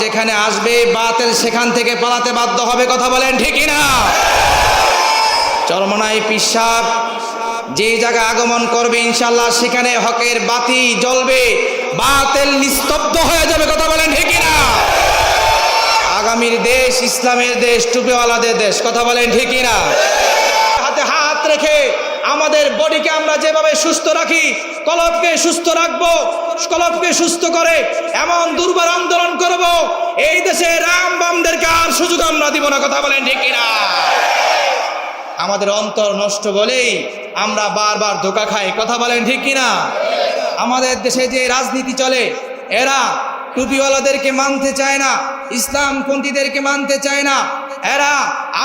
যেখানে আসবে বাতিল সেখান থেকে পালাতে বাধ্য হবে। কথা বলেন ঠিক কিনা? চরমনাই পীর সাহেব যে জায়গায় আগমন করবে ইনশাআল্লাহ সেখানে হকের বাতি জ্বলবে, বাতিল নিস্তব্ধ হয়ে যাবে। কথা বলেন ঠিক কিনা? আগামীর দেশ ইসলামের দেশ, টুপিওয়ালাদের দেশ। কথা বলেন ঠিক কিনা? হাতে হাত রেখে আমাদের বডিকে আমরা যেভাবে সুস্থ রাখি, কলবকে সুস্থ রাখবো, কলবকে সুস্থ করে এমন দুর্বার আন্দোলন করব, এই দেশে রাম বামদেরকে আর সুযোগ আমরা দিব না। কথা বলেন ঠিক কিনা? আমাদের অন্তর নষ্ট বলেই আমরা বারবার ধোঁকা খাই। কথা বলেন ঠিক কিনা? আমাদের দেশে যে রাজনীতি চলে, এরা টুপিওয়ালাদেরকে মানতে চায় না, ইসলামপন্থীদেরকে মানতে চায় না, এরা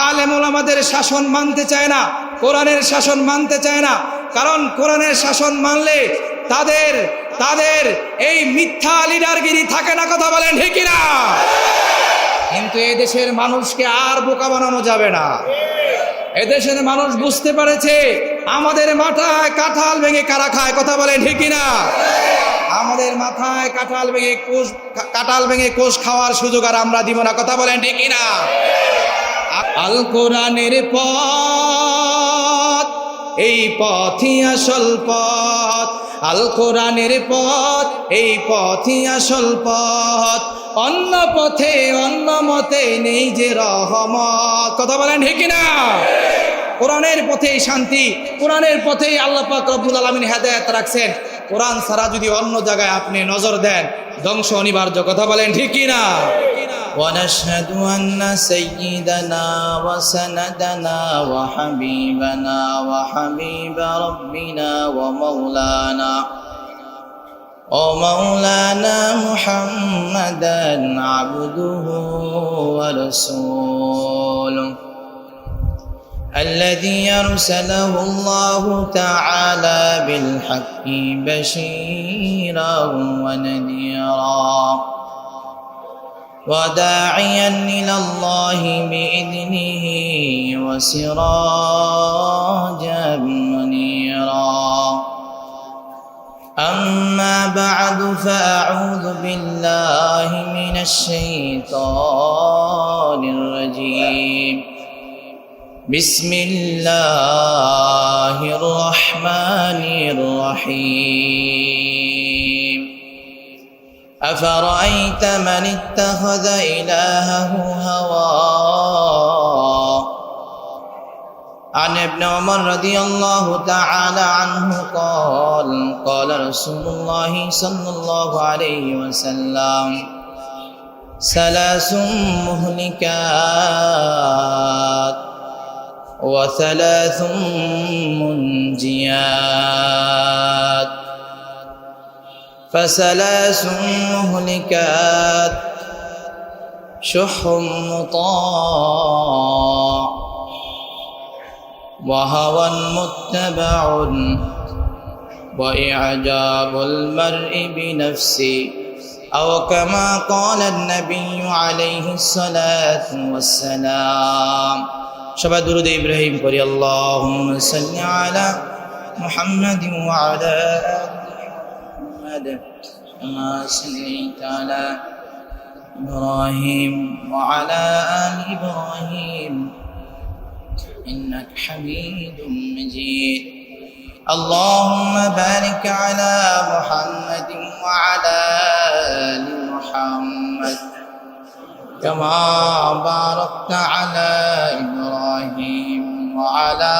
আলেম ওলামাদের শাসন মানতে চায় না, কোরআনের শাসন মানতে চায় না। কারণ কোরআনের শাসন মানলে তাদের এই মিথ্যা লিডারগিরি থাকে না। কথা বলেন ঠিক কিনা? কিন্তু এই দেশের মানুষকে আর বোকা বানানো যাবে না। এদেশের মানুষ বুঝতে পারেছে আমাদের মাথায় কাঁঠাল ভেঙে কারা খায়। কথা বলেন ঠিক কিনা? আমাদের মাথায় কাঁঠাল ভেঙে কোষ খাওয়ার সুযোগ আর আমরা দিব না। কথা বলেন ঠিক কিনা? আল কোরআনের পথ, এই পথই আসল পথ। আল কোরআনের পথ, এই পথই আসল পথ। অন্য পথে অন্য মতে নেই যে রহমত। কথা বলেন ঠিক কিনা? কোরআনের পথেই শান্তি, কোরআনের পথেই আল্লাহ পাক রব্বুল আলামিন হেদায়েত রাখছেন। কোরআন ছাড়া যদি অন্য জায়গায় আপনি নজর দেন, ধ্বংস অনিবার্য। কথা বলেন ঠিক কিনা? ونشهد أن سيدنا وسندنا وحبيبنا وحبيب ربنا ومولانا محمدا عبده ورسوله الذي أرسله الله تعالى بالحق بشيرا ونذيرا وداعيا إلى الله بإذنه وسراجا منيرا أما بعد فأعوذ بالله من الشيطان الرجيم بسم الله الرحمن الرحيم أفرأيت من اتخذ إلهه هواه عن ابن عمر رضي الله تعالى عنه قال قال رسول الله صلى الله عليه وسلم ثلاث مهلكات وثلاث منجيات فثلاث مهلكات شح مطاع وهوى متبع وإعجاب المرء بنفسه أو كما قال النبي عليه الصلاة والسلام شبه درود إبراهيم قري اللهم صل على محمد وعلى آل كما صليت على إبراهيم وعلى آل إبراهيم إنك حميد مجيد اللهم بارك على محمد وعلى آل محمد كما باركت على إبراهيم وعلى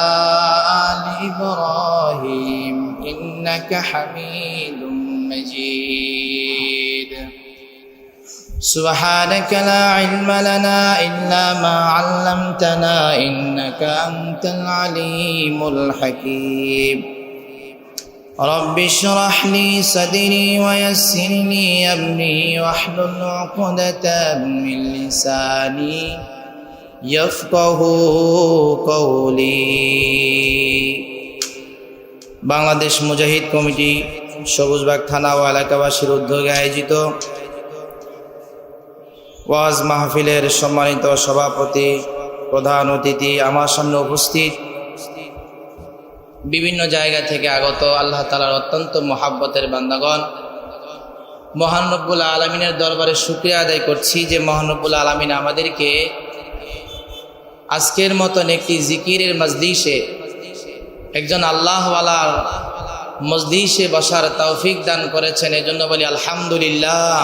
آل إبراهيم إنك حميد مجيد سبحانك لا علم لنا إلا ما علمتنا إنك أنت العليم الحكيم رب اشرح لي صدري ويسر لي أمري واحلل عقدة من لساني يفقه قولي বাংলাদেশ মুজাহিদ কমিটি সবুজবাগ থানা ও এলাকাবাসীর উদ্যোগে আয়োজিত ওয়াজ মাহফিলের সম্মানিত সভাপতি, প্রধান অতিথি, আমার সামনে উপস্থিত বিভিন্ন জায়গা থেকে আগত আল্লাহ তাআলার অত্যন্ত মহাব্বতের বান্দাগণ, মহান রব্বুল আলামিনের দরবারে শুকরিয়া আদায় করছি যে মহান রব্বুল আলামিন আমাদেরকে আজকের মতন একটি জিকিরের মজলিসে, একজন আল্লাহওয়ালার মজলিসে বসার তৌফিক দান করেছেন। এজন্য বলি আলহামদুলিল্লাহ।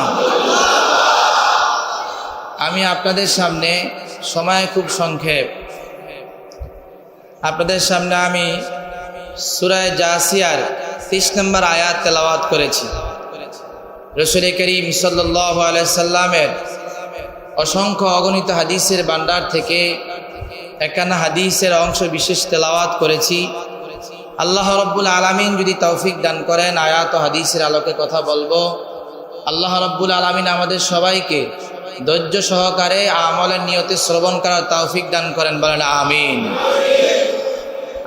আমি আপনাদের সামনে, সময় খুব সংক্ষেপ, আপনাদের সামনে আমি সূরা জাসিয়ার 30 নম্বর আয়াত তেলাওয়াত করেছি। রাসূল করিম সাল্লাল্লাহু আলাইহি সাল্লামের অসংখ্য অগণিত হাদিসের ভান্ডার থেকে 51 হাদিসের অংশ বিশেষ তেলাওয়াত করেছি। আল্লাহ রাব্বুল আলামিন যদি তৌফিক দান করেন আয়াত ও হাদিসের আলোকে কথা বলবো। আল্লাহ রাব্বুল আলামিন আমাদের সবাইকে ধৈর্য সহকারে আমলের নিয়তে শ্রবণ করার তৌফিক দান করেন, বলেন আমিন।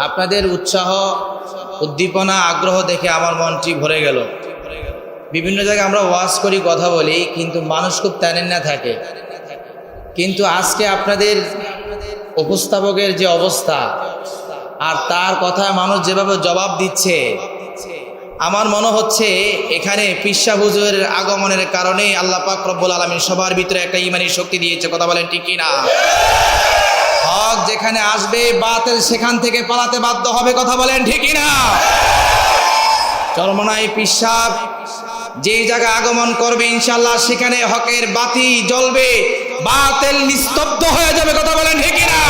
আপনাদের উৎসাহ, উদ্দীপনা, আগ্রহ দেখে আমার মনটি ভরে গেল। বিভিন্ন জায়গায় আমরা ওয়াজ করি, কথা বলি, কিন্তু মানুষ খুব তেনেন্না থাকে। কিন্তু আজকে আপনাদের উপস্থাপকের যে অবস্থা আর তার কথায় মানুষ যেভাবে জবাব দিচ্ছে, আমার মনে হচ্ছে এখানে পিসা হুজুরের আগমনের কারণে আল্লাহ পাক রব্বুল আলামিন সবার ভিতরে একটা ঈমানী শক্তি দিয়েছে। কথা বলেন ঠিক কি না? হক যেখানে আসবে বাতিল সেখান থেকে পালাতে বাধ্য হবে। কথা বলেন ঠিক কি না? চরমনাই পিসা যেই জায়গায় আগমন করবে ইনশাআল্লাহ সেখানে হকের বাতি জ্বলবে, বাতিল নিস্তব্ধ হয়ে যাবে। কথা বলেন ঠিক কি না?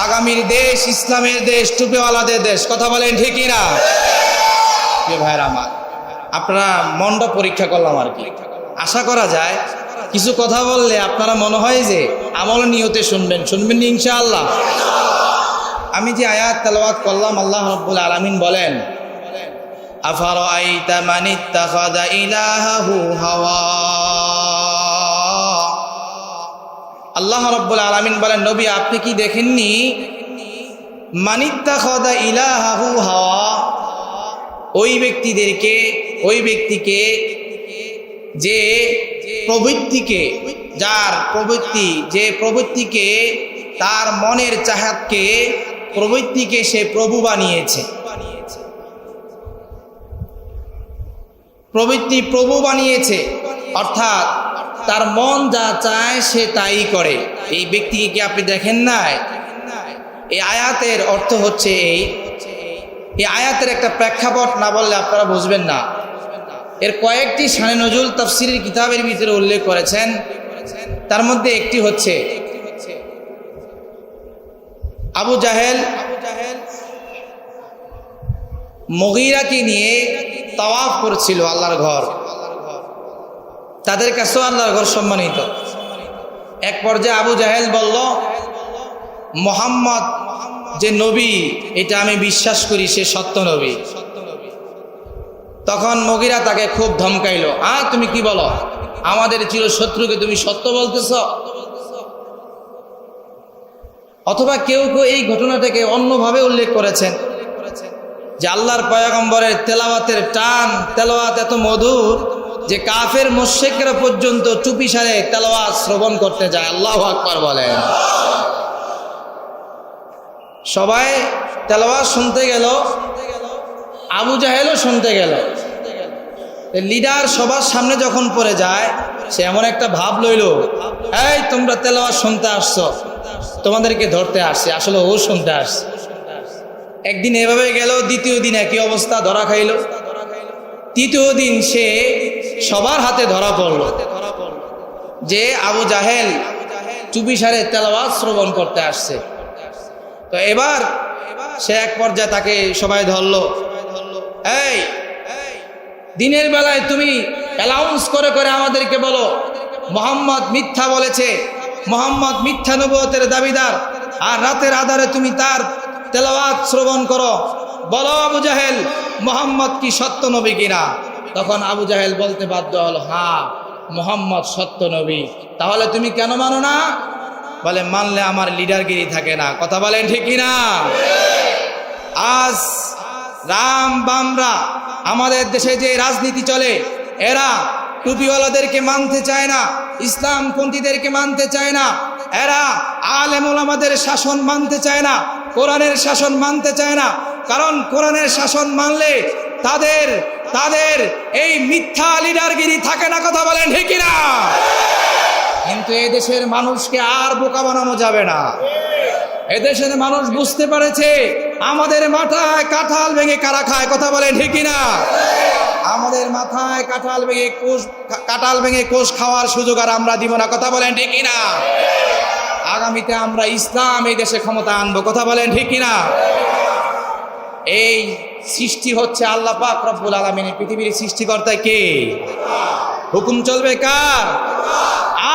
আগামীর দেশ ইসলামের দেশ, টুপিওয়ালাদের দেশ। কথা বলেন ঠিক কি না? প্রিয় ভাইরা আমার, আপনারা মনটা পরীক্ষা করলাম আর কি। আশা করা যায় কিছু কথা বললে আপনারা মনে হয় যে আমল নিয়তে শুনবেন ইনশাআল্লাহ। আমি যে আয়াত তেলাওয়াত করলাম, আল্লাহ রাব্বুল আলামিন বলেন, আফারাআইতা মান ইত্তাখাযা ইলাহাহু হাওয়া। আল্লাহ রাব্বুল আলামিন বলেন, নবী আপনি কি দেখেননি মান ইত্তাখাযা ইলাহাহু হাওয়া, ওই ব্যক্তিকে যে প্রবৃত্তিকে তার মনের চাহাতকে প্রবৃত্তিকে সে প্রভু বানিয়েছে। অর্থাৎ তার মন যা চায় সে তাই করে। এই ব্যক্তিকে কি আপনি দেখেন নাই? এই আয়াতের অর্থ হচ্ছে এই আয়াতের একটা প্রেক্ষাপট না বললে আপনারা বুঝবেন না। এর কয়েকটি শানে নজুল তাফসীরের কিতাবের ভিতরে উল্লেখ করেছেন। তার মধ্যে একটি হচ্ছে আবু জাহেল মুগীরাকে নিয়ে তাওয়াফ করছিল আল্লাহর ঘর। তাদের কাছেও আল্লাহর ঘর সম্মানিত। এক পর্যায়ে আবু জাহেল বলল, মুহাম্মদ যে নবী এটা আমি বিশ্বাস করি, সে সত্য নবী। তখন মুগীরা তাকে খুব ধমকাইলো, তুমি কি বলো? আমাদের চিরশত্রুকে তুমি সত্য বলতেছ? অথবা কেউ এই ঘটনাটাকে অন্যভাবে উল্লেখ করেছেন যে আল্লাহর পয়গম্বরের তেলাওয়াতের টান, তেলাওয়াত এত মধুর যে কাফের মুশরিকরা পর্যন্ত চুপি সারে তেলাওয়াত শ্রবণ করতে যায়। আল্লাহু আকবার বলেন। সবাই তেলাওয়াত শুনতে গেল, আবু জাহেলও শুনতে গেল। লিডার সবার সামনে যখন পড়ে যায়, সে এমন একটা ভাব লইল, এই তোমরা তেলাওয়াত শুনতে আসছো, তোমাদেরকে ধরতে আসছে। আসলে ও শুনতে আসছে। একদিন এভাবে গেল, দ্বিতীয় দিন একই অবস্থা, ধরা খাইল। তৃতীয় দিন সে সবার হাতে ধরা পড়ল যে আবু জাহেল চুপিসারে তেলাওয়াত শ্রবণ করতে আসছে। তো এবার সে এক পর্যায়ে তাকে সবাই ধরলো, এই দিনের বেলায় তুমি অ্যালাউন্স করে আমাদেরকে বলো মুহাম্মদ মিথ্যা বলেছে, মুহাম্মদ মিথ্যা নবুয়তের দাবিদার, আর রাতের আধারে তুমি তার তেলাওয়াত শ্রবণ করো। বলো আবু জাহেল, মুহাম্মদ কি সত্য নবী কিনা? তখন আবু জাহেল বলতে বাধ্য হলো, হ্যাঁ মুহাম্মদ সত্য নবী। তাহলে তুমি কেন মানো না? বলে, মানলে আমার লিডারগিরি থাকে না। কথা বলেন ঠিক কিনা? আজ রাম বামরা আমাদের দেশে যে রাজনীতি চলে, এরা টুপিওয়ালাদেরকে মানতে চায় না, ইসলামপন্থীদেরকে মানতে চায় না, এরা আলেম ওলামাদের শাসন মানতে চায় না, কোরআনের শাসন মানতে চায় না। কারণ কোরআনের শাসন মানলে তাদের তাদের এই মিথ্যা লিডারগিরি থাকে না, কথা বলেন ঠিক কিনা? কিন্তু এই দেশের মানুষকে আর বোকা বানানো যাবে না। এদেশের মানুষ বুঝতে পারেছে আমাদের মাথায় কাঁঠাল ভেঙে কারা খায়, কথা বলেন ঠিক কিনা? আমাদের মাথায় কাঁঠাল ভেঙে কোষ খাওয়ার সুযোগ আর আমরা দিব না, কথা বলেন ঠিক কিনা? আগামীতে আমরা ইসলাম এই দেশে ক্ষমতা আনবো, কথা বলেন ঠিক কিনা? এই সৃষ্টি হচ্ছে আল্লাহ পাক রব্বুল আলামিন। পৃথিবীর সৃষ্টিকর্তা কে? হুকুম চলবে কার?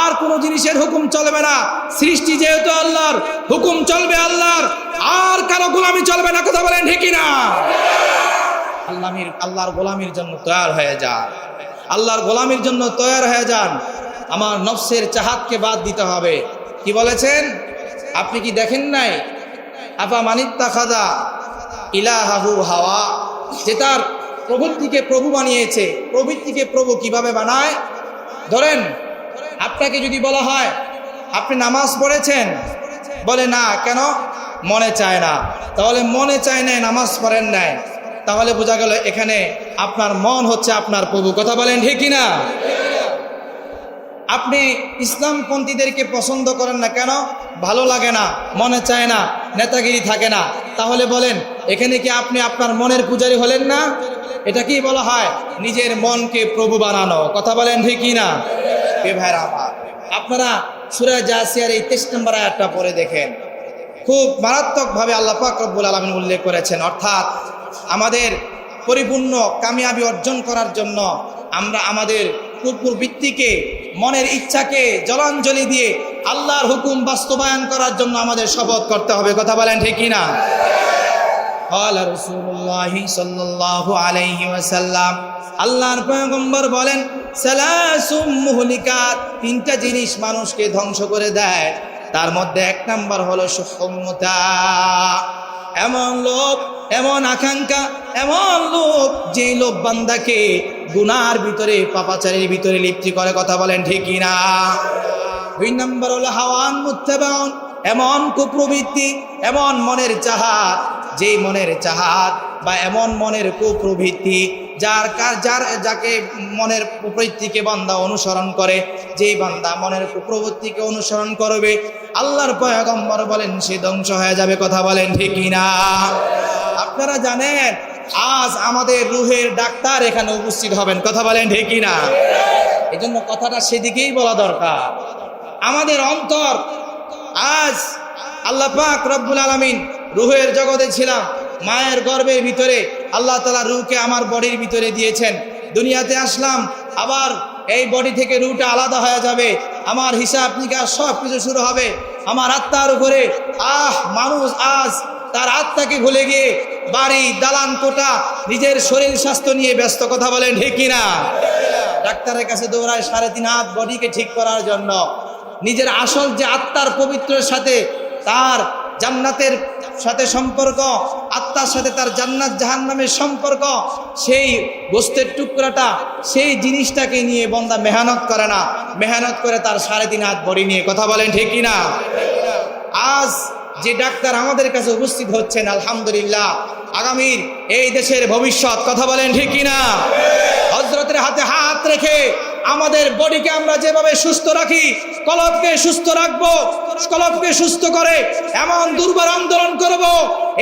আর কোন জিনিসের হুকুম চলবে না। সৃষ্টি যেহেতু আল্লাহর, হুকুম চলবে আল্লাহর, আর কারো গোলামি চলবে না, কথা বলেন ঠিক কিনা? আল্লাহর গোলামির জন্য তৈয়ার হয়ে যান, আল্লাহর গোলামির জন্য তৈয়ার হয়ে যান। আমার নফসের চাহাতকে বাদ দিতে হবে। কি বলেছেন? আপনি কি দেখেন নাই? আফা মানিত্তাখাযা ইলাহাহু হাওয়া, যে তার প্রবৃত্তিকে প্রভু বানিয়েছে। প্রবৃত্তিকে প্রভু কিভাবে বানায়? ধরেন আপনাকে যদি বলা হয় আপনি নামাজ পড়েছেন, বলে না, কেন? মনে চায় না। তাহলে মনে চায় না, নামাজ পড়েন নাই, তাহলে বোঝা গেল এখানে আপনার মন হচ্ছে আপনার প্রভু, কথা বলেন ঠিক কিনা? আপনি ইসলামপন্থীদেরকে পছন্দ করেন না, কেন? ভালো লাগে না, মনে চায় না, নেতাগিরি থাকে না। তাহলে বলেন এখানে কি আপনি আপনার মনের পূজারী হলেন না? এটা কি বলা হয়? নিজের মনকে প্রভু বানানো, কথা বলেন ঠিক কিনা? ভাইরা আমার, আপনারা সূরা জাসিয়ার এই 23 নম্বর আয়াতটা পড়ে দেখেন। খুব মারাত্মকভাবে আল্লাহ পাক রব্বুল আলামিন উল্লেখ করেছেন। অর্থাৎ আমাদের পরিপূর্ণ কামিয়াবি অর্জন করার জন্য আমরা আমাদের প্রবৃত্তিকে, মনের ইচ্ছাকে জলাঞ্জলি দিয়ে আল্লাহর হুকুম বাস্তবায়ন করার জন্য আমাদের শপথ করতে হবে, কথা বলেন ঠিক কিনা? ক্বালা রাসূলুল্লাহ সাল্লাল্লাহু আলাইহি ওয়াসাল্লাম, আল্লাহর পয়গম্বর বলেন, সালাসুম মুহলিকাত, তিনটা জিনিস মানুষকে ধ্বংস করে দেয়। তার মধ্যে 1 নাম্বার হলো সুহুম্মতা, এমন লোভ, এমন আকাঙ্ক্ষা, এমন লোভ, যে লোভ বান্দাকে গুনার ভিতরে, পাপাচারের ভিতরে লিপ্ত করে, কথা বলেন ঠিক কিনা? 2 নাম্বার হলো হাওয়ান মুত্তাবাউন, এমন কুপ্রবৃত্তি, এমন মনের চাহাত, যেই মনের চাহাত বা এমন মনের কুপ্রবৃত্তি যাকে মনের প্রবৃত্তিকে বান্দা অনুসরণ করে, যেই বান্দা মনের কুপ্রবৃত্তিকে অনুসরণ করবে, আল্লাহর পয়গম্বর বলেন সে ধ্বংস হয়ে যাবে, কথা বলেন ঠিক কিনা? আপনারা জানেন আজ আমাদের রুহের ডাক্তার এখানে উপস্থিত হবেন, কথা বলেন ঠিক কিনা? এই জন্য কথাটা সেদিকেই বলা দরকার। আমাদের অন্তর, আজ আল্লাহ পাক রব্বুল আলামিন, রুহের জগতে ছিলাম, মায়ের গর্ভের ভিতরে আল্লাহ তাআলা রূহকে আমার বডির ভিতরে দিয়েছেন। দুনিয়াতে আসলাম, আবার এই বডি থেকে রূহটা আলাদা হয়ে যাবে, আমার হিসাব নিকাশ সব কিছু শুরু হবে আমার আত্মার উপরে। মানুষ আজ তার আত্মাকে ভুলে গিয়ে বাড়ি, দালান কোটা, নিজের শরীর স্বাস্থ্য নিয়ে ব্যস্ত, কথা বলেন ঠিক কিনা? ডাক্তারের কাছে দৌড়ায় 3.5 হাত বডিকে ঠিক করার জন্য। নিজের আসল যে আত্মার পবিত্রের সাথে তার জান্নাতের সাথে সম্পর্ক, আত্মার সাথে তার জান্নাত জাহান্নামের সম্পর্ক, সেই গোস্তের টুকরাটা, সেই জিনিসটাকে নিয়ে বান্দা মেহনত করে না, মেহনত করে তার 3.5 হাত বডি নিয়ে, কথা বলেন ঠিক কিনা? আজ যে ডাক্তার আমাদের কাছে উপস্থিত হচ্ছেন, আলহামদুলিল্লাহ, আগামীর এই দেশের ভবিষ্যৎ, কথা বলেন ঠিক কিনা? হযরতের হাতে হাত রেখে আমাদের বডিকে আমরা যেভাবে সুস্থ রাখি, কলবকে সুস্থ রাখবো, কলবকে সুস্থ করে এমন দুর্বার আন্দোলন করব,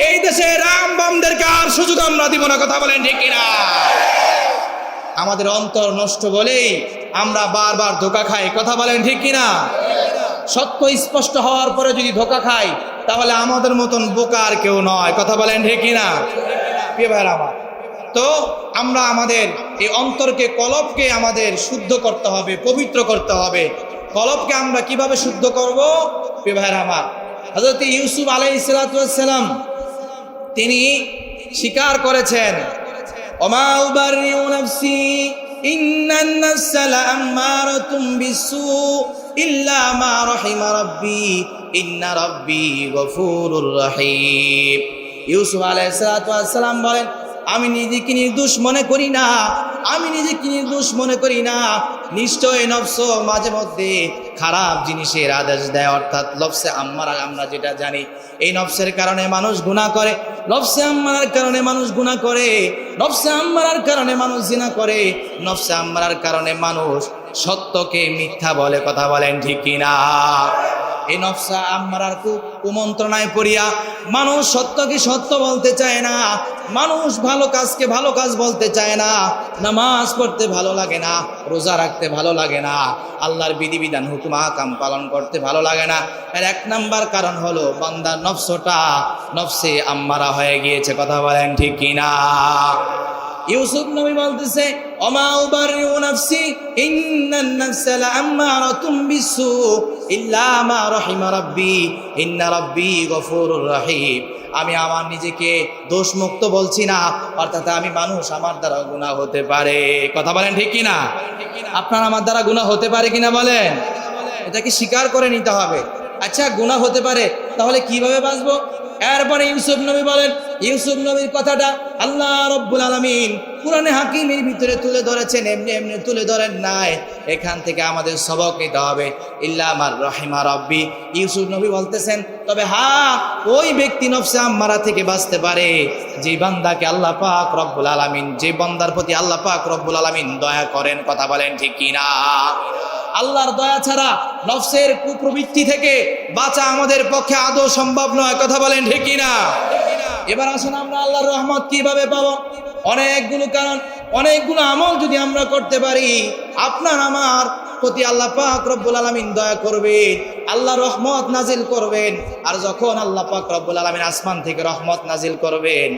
এই দেশে রাম বামদেরকে আর সুযোগ আমরা দিব না, কথা বলেন ঠিক কিনা? আমাদের অন্তর নষ্ট বলেই আমরা বারবার ধোঁকা খাই, কথা বলেন ঠিক কিনা? সত্য স্পষ্ট হওয়ার পরে যদি ধোঁকা খাই, তাহলে আমাদের মতন বোকা আর কেউ নয়, কথা বলেন ঠিক কিনা? প্রিয় ভাইরা আমার, তো আমরা আমাদের এই অন্তরকে, কলবকে আমাদের শুদ্ধ করতে হবে, পবিত্র করতে হবে। কলবকে আমরা কিভাবে শুদ্ধ করব? প্রিয় ভাইরা আমার, হযরত ইউসুফ আলাইহিস সালাম তিনি স্বীকার করেছেন, ওমা উবাররিউ নাফসি ইন্নান নাফসা লাআম্মারাতুম বিসু ইল্লা মা রাহিমা রাব্বি ইন্না রাব্বি গফুরুর রহিম। ইউসুফ আলাইহিস সালাম বলেন, আমি নিজেকে নির্দোষ মনে করি না, আমি নিজেকে নির্দোষ মনে করি না। নিশ্চয় নফস মাঝে মধ্যে খারাপ জিনিসের আদেশ দেয়, অর্থাৎ নফসে আম্মারা আমরা যেটা জানি, এই নফসের কারণে মানুষ গুনাহ করে, নফসে আম্মারার কারণে মানুষ গুনাহ করে, নফসে আম্মারার কারণে মানুষ জিনা করে, নফসে আম্মারার কারণে মানুষ সত্যকে মিথ্যা বলে। কথা বলেন ঠিক কিনা? এই নফসা আম্মারার কুমন্ত্রণায় পড়িয়া মানুষ সত্যকে সত্য বলতে চায় না, মানুষ ভালো কাজকে ভালো কাজ বলতে চায় না, নামাজ পড়তে ভালো লাগে না, রোজা রাখতে ভালো লাগে না, আল্লাহর বিধিবিধান হুকুম আহকাম পালন করতে ভালো লাগে না। এর এক নাম্বার কারণ হলো বান্দার নফসটা নফসে আম্মারা হয়ে গিয়েছে। কথা বলেন ঠিক কিনা? ইউসুফ নবী বলতেছে, ওমা উবারিউ নাফসি ইন্নান নাফসা লাআম্মারাতুম বিসু ইল্লা মা রাহিমা রাব্বি ইন্না রাব্বি গফুরুর রহিম। আমি আমার নিজেকে দোষমুক্ত বলছি না, অর্থাৎ আমি মানুষ, আমার দ্বারা গুনাহ হতে পারে। কথা বলেন ঠিক কিনা? আপনার আমার দ্বারা গুনাহ হতে পারে কিনা বলেন? এটাকে স্বীকার করে নিতে হবে। আচ্ছা, গুনাহ হতে পারে, তাহলে কিভাবে বাঁচবো? এরপরে ইউসুফ নবী বলেন, ইউসুফ নবীর কথাটা আল্লাহ রব্বুল আলামিন কুরআনে হাকিমের ভিতরে তুলে ধরেছেন, এমনি এমনি তুলে ধরেন নাই। এখান থেকে আমাদের সবক নিতে হবে। ইল্লা মার রাহিমা রাব্বি, ইউসুফ নবী বলতেছেন, তবে হ্যাঁ, ওই ব্যক্তি নফসে আম্মারা থেকে বাঁচতে পারে যে বান্দাকে আল্লাহ পাক রব্বুল আলামিন, যে বান্দার প্রতি আল্লাহ পাক রব্বুল আলামিন দয়া করেন। কথা বলেন ঠিক কিনা? আল্লাহর দয়া ছাড়া নফসের কুপ্রবৃত্তি থেকে বাঁচা আমাদের পক্ষে আদৌ সম্ভব নয়। কথা বলেন ঠিক কিনা? এবার আসুন, আমরা আল্লাহর রহমত কিভাবে পাবো? অনেকগুলো কারণ, অনেকগুলো আমল যদি আমরা করতে পারি, আপনার আমার প্রতি আল্লাহ পাক রব্বুল আলামিন দয়া করবেন, আল্লাহ রহমত নাজিল করবেন। আর যখন আল্লাহ পাক রব্বুল আলামিন আসমান থেকে রহমত নাজিল করবেন,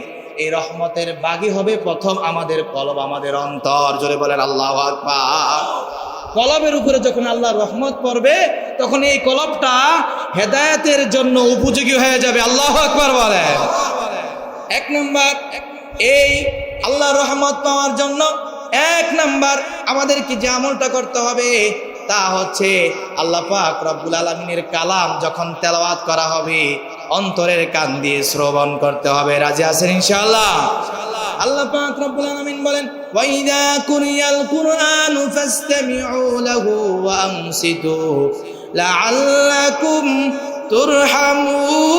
এই রহমতের বাগী হবে প্রথম আমাদের কলব, আমাদের অন্তর। জোরে বলেন আল্লাহু আকবার। কলবের উপরে যখন আল্লাহর রহমত পড়বে, তখন এই কলবটা হেদায়েতের জন্য উপযোগী হয়ে যাবে। আল্লাহু আকবার বলেন। এক নাম্বার, এই আল্লাহর রহমত পাওয়ার জন্য এক নাম্বার আমাদেরকে যে আমলটা করতে হবে তা হচ্ছে আল্লাহ পাক রব্বুল আলামিনের কালাম যখন তেলাওয়াত করা হবে, অন্তরের কান দিয়ে শ্রবণ করতে হবে। রাজি আছেন ইনশাআল্লাহ? আল্লাহ পাক রব্বুল আলামিন বলেন, ওয়া ইযা কুরিয়াল কুরআনু ফাসতামিউ লাহু ওয়া আনসিতু লাআল্লাকুম তুরহামুন।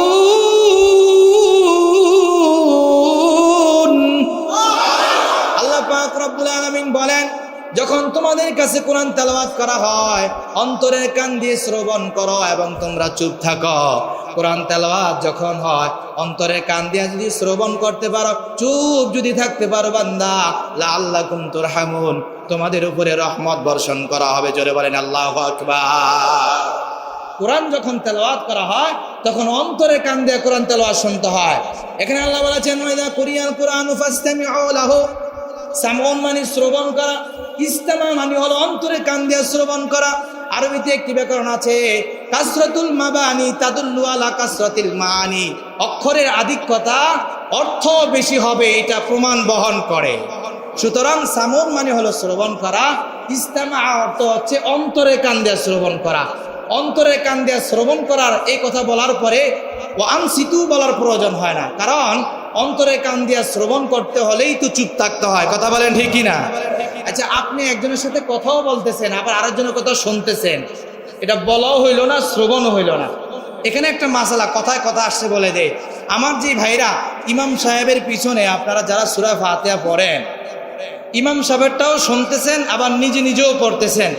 আল্লাহ পাক রব্বুল আলামিন বলেন, যখন তোমাদের কাছে কোরআন তেলাওয়াত করা হয়, অন্তরের কান দিয়ে শ্রবণ করো এবং তোমরা চুপ থাকো। কোরআন তেলাওয়াত যখন হয়, অন্তরের কান দিয়ে যদি শ্রবণ করতে পারো, চুপ যদি থাকতে পারো বান্দা, লাআল্লাকুম তুরহামুন, তোমাদের উপরে রহমত বর্ষণ করা হবে। জোরে বলেন আল্লাহু আকবার। কোরআন যখন তেলাওয়াত করা হয়, তখন অন্তরের কান দিয়ে কোরআন তেলাওয়াত শুনতে হয়। এখানে আল্লাহ বলেছেন, ওয়া ইযা কুরিয়াল কুরআনু ফাসতামিউ লাহু। সামউন মানে শ্রবণ করা, ইস্তামা মানে হলো অন্তরে কান দিয়ে শ্রবণ করা। আরবিতে একটি ব্যাকরণ আছে, কাসরাতুল মাবানি তাদুল্লু আলা কাসরাতিল মানি। অক্ষরের আধিক্যতা অর্থ বেশি হবে, এটা প্রমাণ বহন করে। সুতরাং সামউন মানে হলো শ্রবণ করা, ইস্তামা অর্থ হচ্ছে অন্তরে কান দিয়ে শ্রবণ করা। অন্তরে কান দিয়ে শ্রবণ করার এই কথা বলার পরে ওয়া আনসিতু বলার প্রয়োজন হয় না, কারণ অন্তরে কান দিয়া শ্রবণ করতে হলেই তো চুপ থাকতে হয়। কথা বলেন ঠিক কিনা? আচ্ছা, আপনি একজনের সাথে কথাও বলতেছেন, আবার আরেকজনের কথা শুনতেছেন, এটা বলাও হইল না, শ্রবণও হইল না। এখানে একটা মাসালা, কথায় কথা আসছে বলে দে। আমার যে ভাইরা ইমাম সাহেবের পিছনে আপনারা যারা সূরা ফাতিহা পড়েন, ইমাম সাহেবটাও শুনতেছেন, আবার নিজে নিজেও পড়তেছেন।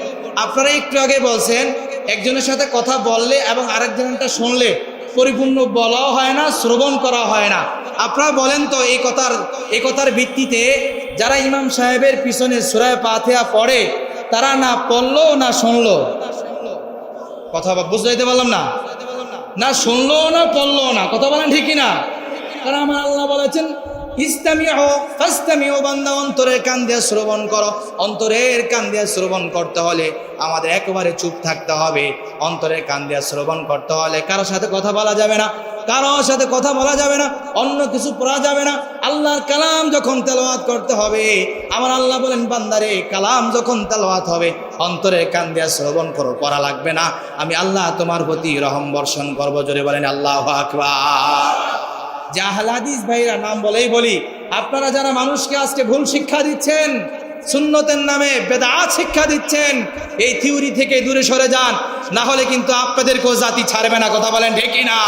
আপনারা একটু আগে বলছেন, একজনের সাথে কথা বললে এবং আরেকজনটা শুনলে পরিপূর্ণ বলাও হয় না, শ্রবণ করা হয় না। আপনারা বলেন তো, এই কথার ভিত্তিতে যারা ইমাম সাহেবের পিছনে সূরা ফাতিহা পড়ে, তারা না পড়লো না শুনলো? কথা বুঝতে পারলাম না? না শুনলো না পড়লো না। কথা বলেন ঠিক কিনা? কারণ আমার আল্লাহ বলেছেন, ইস্তামিউ ফাসতামিউ, বান্দা অন্তরের কান দিয়ে শ্রবণ করো। অন্তরের কান দিয়ে শ্রবণ করতে হলে আমাদের একেবারে চুপ থাকতে হবে। অন্তরের কান দিয়ে শ্রবণ করতে হলে কারোর সাথে কথা বলা যাবে না, কারোর সাথে কথা বলা যাবে না, অন্য কিছু পড়া যাবে না। আল্লাহর কালাম যখন তেলাওয়াত করতে হবে, আমার আল্লাহ বলেন, বান্দারে কালাম যখন তেলাওয়াত হবে, অন্তরের কান দিয়ে শ্রবণ করো, পড়া লাগবে না। আমি আল্লাহ তোমার প্রতি রহম বর্ষণ করবো। জোরে বলেন আল্লাহু আকবার। যে আহলে হাদিস ভাইরা নাম বলেই বলি, আপনারা যারা মানুষকে আজকে ভুল শিক্ষা দিচ্ছেন, সুন্নতের নামে বেদাত শিক্ষা দিচ্ছেন, এই থিওরি থেকে দূরে সরে যান, না হলে কিন্তু আপনাদেরকেও জাতি ছাড়বে না। কথা বলেন ঠিক কিনা?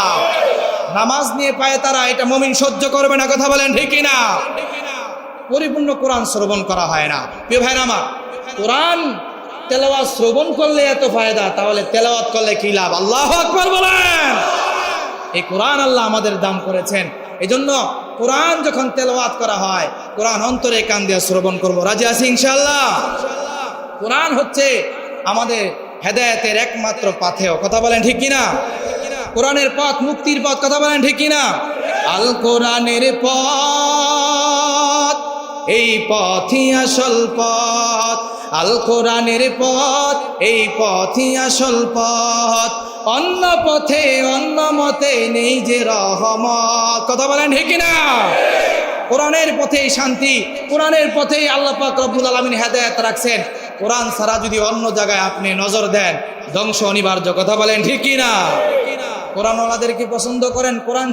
নামাজ নিয়ে পায় তারা, এটা মুমিন সহ্য করবে না। কথা বলেন ঠিক কিনা? পরিপূর্ণ কোরআন শ্রবণ করা হয় না। প্রিয় ভাইরা আমার, কোরআন তেলাওয়াত শ্রবণ করলে এত ফায়দা, তাহলে তেলাওয়াত করলে কি লাভ? আল্লাহু আকবার বলেন। এই কোরআন আল্লাহ আমাদের দান করেছেন, এজন্য কোরআন যখন তেলাওয়াত করা হয়, কোরআন অন্তরে কান দিয়ে শ্রবণ করব। রাজি আছি ইনশাআল্লাহ? কোরআন হচ্ছে আমাদের হেদায়েতের একমাত্র পাথেয়। কথা বলেন ঠিক কিনা? কোরআনের পথ মুক্তির পথ। কথা বলেন ঠিক কিনা? আল কোরআনের পথ, এই পথই আসল পথ। আল কোরআনের পথ, এই পথই আসল পথ। অন্য পথে অন্য মতে নেই যে রহমত। কথা বলেন ঠিক কিনা? কোরআনের পথেই শান্তি, কোরআনের পথেই আল্লাহ পাক রব্বুল আলামিন হেদায়েত রাখছেন। কোরআন ছাড়া যদি অন্য জায়গায় আপনি নজর দেন, ধ্বংস অনিবার্য। কথা বলেন ঠিক কিনা? কোরআনওয়ালাদেরকে পছন্দ করেন, কোরআন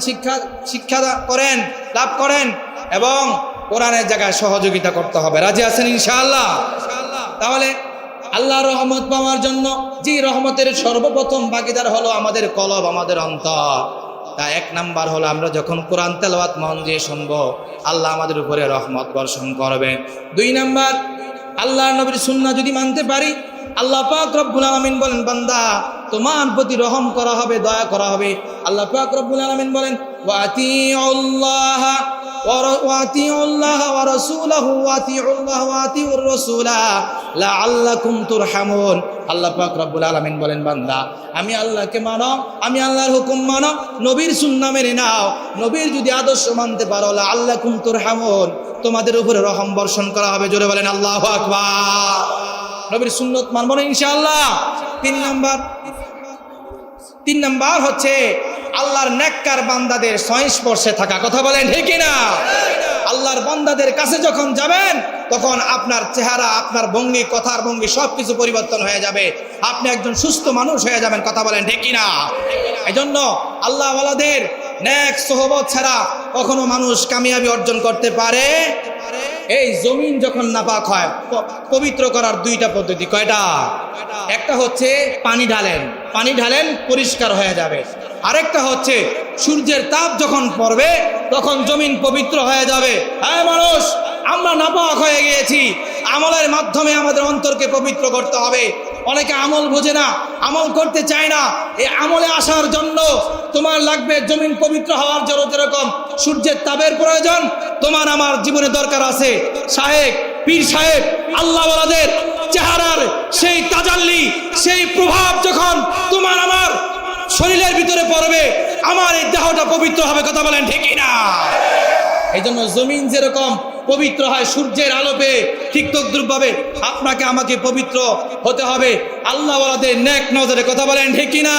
শিক্ষা করেন, লাভ করেন, এবং কোরআনের জায়গায় সহযোগিতা করতে হবে। রাজি আছেন ইনশাআল্লাহ? তাহলে আল্লাহর রহমত পাওয়ার জন্য যে রহমতের সর্বপ্রথম ভাগীদার হলো আমাদের কলব, আমাদের অন্তর। তা এক নাম্বার হলো আমরা যখন কোরআন তেলাওয়াত মন দিয়ে শুনবো, আল্লাহ আমাদের উপরে রহমত বর্ষণ করবেন। 2 নাম্বার, আল্লাহর নবীর সুন্নাহ যদি মানতে পারি, আল্লাহ পাক রব্বুল আলামিন বলেন, বান্দা তোমার প্রতি রহম করা হবে, দয়া করা হবে। আল্লাহ পাক রব্বুল আলামিন বলেন, ওয়াতিউল্লাহ ওয়া রাসূলাহু ওয়াতিউল্লাহ ওয়া আতিউর রাসূলা লাআল্লাকুম তুরহামুন। আল্লাহ পাক রব্বুল আলামিন বলেন, বান্দা আমি আল্লাহকে মানো, আমি আল্লাহর হুকুম মানো, নবীর সুন্নাহ মেনে নাও। নবীর যদি আদর্শ মানতে পারো, লাআল্লাকুম তুরহামুন, তোমাদের উপরে রহম বর্ষণ করা হবে। জোরে বলেন আল্লাহু আকবার। নবীর সুন্নত মানবো না ইনশাআল্লাহ? 3 নাম্বার হচ্ছে আল্লাহর নেককার বান্দাদের সংস্পর্শে থাকা। কথা বলেন ঠিক কিনা? আল্লাহর বান্দাদের কাছে যখন যাবেন, তখন আপনার চেহারা, আপনার ভঙ্গি, কথার ভঙ্গি সবকিছু পরিবর্তন হয়ে যাবে। আপনি একজন সুস্থ মানুষ হয়ে যাবেন। কথা বলেন ঠিক কিনা? এই জন্য আল্লাহ ওয়ালাদের নেক সোহবত ছাড়া কখনো মানুষ কামিয়াবি অর্জন করতে পারে? এই জমিন যখন নাপাক হয়, পবিত্র করার 2টা পদ্ধতি। কয়টা? একটা হচ্ছে পানি ঢালেন, পানি ঢালেন পরিষ্কার হয়ে যাবে। আরেকটা হচ্ছে সূর্যের তাপ যখন পড়বে, তখন জমিন পবিত্র হয়ে যাবে। হ্যাঁ মানুষ, আমরা নাপাক হয়ে গিয়েছি, আমলের মাধ্যমে আমাদের অন্তরকে পবিত্র করতে হবে। অনেকে আমল বোঝে না, আমল করতে চায় না। এই আমলে আসার জন্য তোমার লাগবে জমিন পবিত্র হওয়ার জন্য যেরকম সূর্যের তাপের প্রয়োজন, তোমার আমার জীবনে দরকার আছে শায়েখ, পীর সাহেব, আল্লাহ ওয়ালাদের চেহারার সেই তাজাল্লি, সেই প্রভাব যখন তোমার আমার শরীরের ভিতরে পড়বে, আমার এই দেহটা পবিত্র হবে। কথা বলেন ঠিক কিনা? এই জন্য জমিন যেরকম পবিত্র হয় সূর্যের আলো পেয়ে, ঠিক তদ্রূপভাবে আপনাকে আমাকে পবিত্র হতে হবে আল্লাহ ওয়ালাদের নেক নজরে। কথা বলেন ঠিক কিনা?